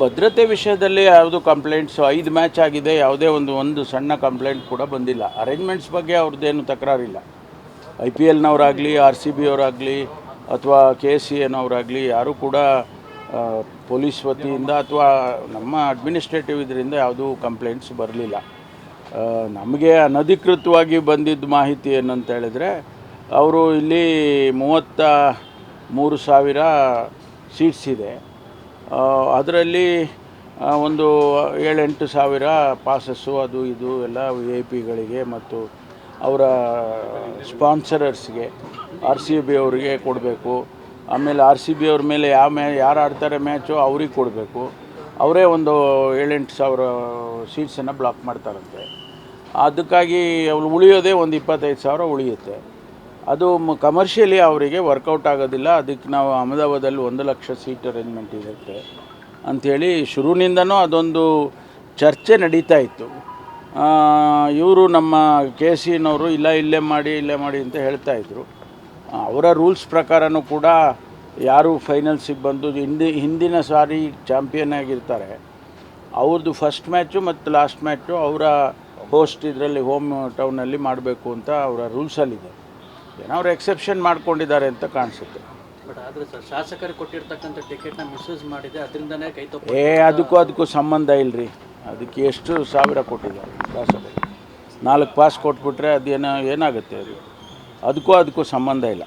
ಭದ್ರತೆ ವಿಷಯದಲ್ಲಿ ಯಾವುದು ಕಂಪ್ಲೇಂಟ್ಸು 5 ಮ್ಯಾಚ್ ಆಗಿದೆ, ಯಾವುದೇ ಒಂದು ಸಣ್ಣ ಕಂಪ್ಲೇಂಟ್ ಕೂಡ ಬಂದಿಲ್ಲ. ಅರೇಂಜ್ಮೆಂಟ್ಸ್ ಬಗ್ಗೆ ಅವ್ರದ್ದೇನು ತಕರಾರಿಲ್ಲ. IPLನವರಾಗಲಿ, RCB ಅವರಾಗಲಿ ಅಥವಾ KCAನವರಾಗಲಿ ಯಾರೂ ಕೂಡ ಪೊಲೀಸ್ ವತಿಯಿಂದ ಅಥವಾ ನಮ್ಮ ಅಡ್ಮಿನಿಸ್ಟ್ರೇಟಿವ್ ಇದರಿಂದ ಯಾವುದೂ ಕಂಪ್ಲೇಂಟ್ಸ್ ಬರಲಿಲ್ಲ. ನಮಗೆ ಅನಧಿಕೃತವಾಗಿ ಬಂದಿದ್ದ ಮಾಹಿತಿ ಏನಂತ ಹೇಳಿದ್ರೆ, ಅವರು ಇಲ್ಲಿ 33,000 ಸೀಟ್ಸ್ ಇದೆ. ಅದರಲ್ಲಿ ಒಂದು 7-8 ಸಾವಿರ ಪಾಸಸ್ಸು ಅದು ಇದು ಎಲ್ಲ VIP ಗಳಿಗೆ ಮತ್ತು ಅವರ ಸ್ಪಾನ್ಸರರ್ಸ್ಗೆ RCB ಅವರಿಗೆ ಕೊಡಬೇಕು. ಆಮೇಲೆ RCB ಅವ್ರ ಮೇಲೆ ಯಾರು ಆಡ್ತಾರೆ ಮ್ಯಾಚು ಅವ್ರಿಗೆ ಕೊಡಬೇಕು. ಅವರೇ ಒಂದು 7-8 ಸಾವಿರ ಸೀಟ್ಸನ್ನು ಬ್ಲಾಕ್ ಮಾಡ್ತಾರಂತೆ. ಅದಕ್ಕಾಗಿ ಅವ್ರು ಉಳಿಯೋದೇ ಒಂದು 25 ಸಾವಿರ ಉಳಿಯುತ್ತೆ. ಅದು ಕಮರ್ಷಿಯಲಿ ಅವರಿಗೆ ವರ್ಕೌಟ್ ಆಗೋದಿಲ್ಲ. ಅದಕ್ಕೆ ನಾವು ಅಹಮದಾಬಾದಲ್ಲಿ 1 ಲಕ್ಷ ಸೀಟ್ ಅರೇಂಜ್ಮೆಂಟ್ ಇರುತ್ತೆ ಅಂಥೇಳಿ ಶುರುವಿನಿಂದನೂ ಅದೊಂದು ಚರ್ಚೆ ನಡೀತಾ ಇತ್ತು. ಇವರು ನಮ್ಮ KCನವರು ಇಲ್ಲೇ ಮಾಡಿ ಅಂತ ಹೇಳ್ತಾಯಿದ್ರು. ಅವರ ರೂಲ್ಸ್ ಪ್ರಕಾರನೂ ಕೂಡ ಯಾರು ಫೈನಲ್ಸಿಗೆ ಬಂದು ಹಿಂದಿನ ಸಾರಿ ಚಾಂಪಿಯನ್ ಆಗಿರ್ತಾರೆ ಅವ್ರದ್ದು ಫಸ್ಟ್ ಮ್ಯಾಚು ಮತ್ತು ಲಾಸ್ಟ್ ಮ್ಯಾಚು ಅವರ ಹೋಸ್ಟ್ ಇದರಲ್ಲಿ ಹೋಮ್ ಟೌನಲ್ಲಿ ಮಾಡಬೇಕು ಅಂತ ಅವರ ರೂಲ್ಸಲ್ಲಿದೆ. ಏನೋ ಅವ್ರು ಎಕ್ಸೆಪ್ಷನ್ ಮಾಡ್ಕೊಂಡಿದ್ದಾರೆ ಅಂತ ಕಾಣಿಸುತ್ತೆ. ಬಟ್ ಆದರೆ ಸರ್, ಶಾಸಕರಿಗೆ ಕೊಟ್ಟಿರ್ತಕ್ಕಂಥ ಟಿಕೆಟ್ನ ಮಿಸ್ಯೂಸ್ ಮಾಡಿದೆ, ಅದರಿಂದನೇ ಕೈ ತಪ್ಪು. ಅದಕ್ಕೂ ಸಂಬಂಧ ಇಲ್ಲರಿ. ಅದಕ್ಕೆ ಎಷ್ಟು ಸಾವಿರ ಕೊಟ್ಟಿದ್ದಾರೆ ಶಾಸಕರು? 4 ಪಾಸ್ ಕೊಟ್ಬಿಟ್ರೆ ಅದೇನೋ ಏನಾಗುತ್ತೆ? ಅದಕ್ಕೂ ಸಂಬಂಧ ಇಲ್ಲ.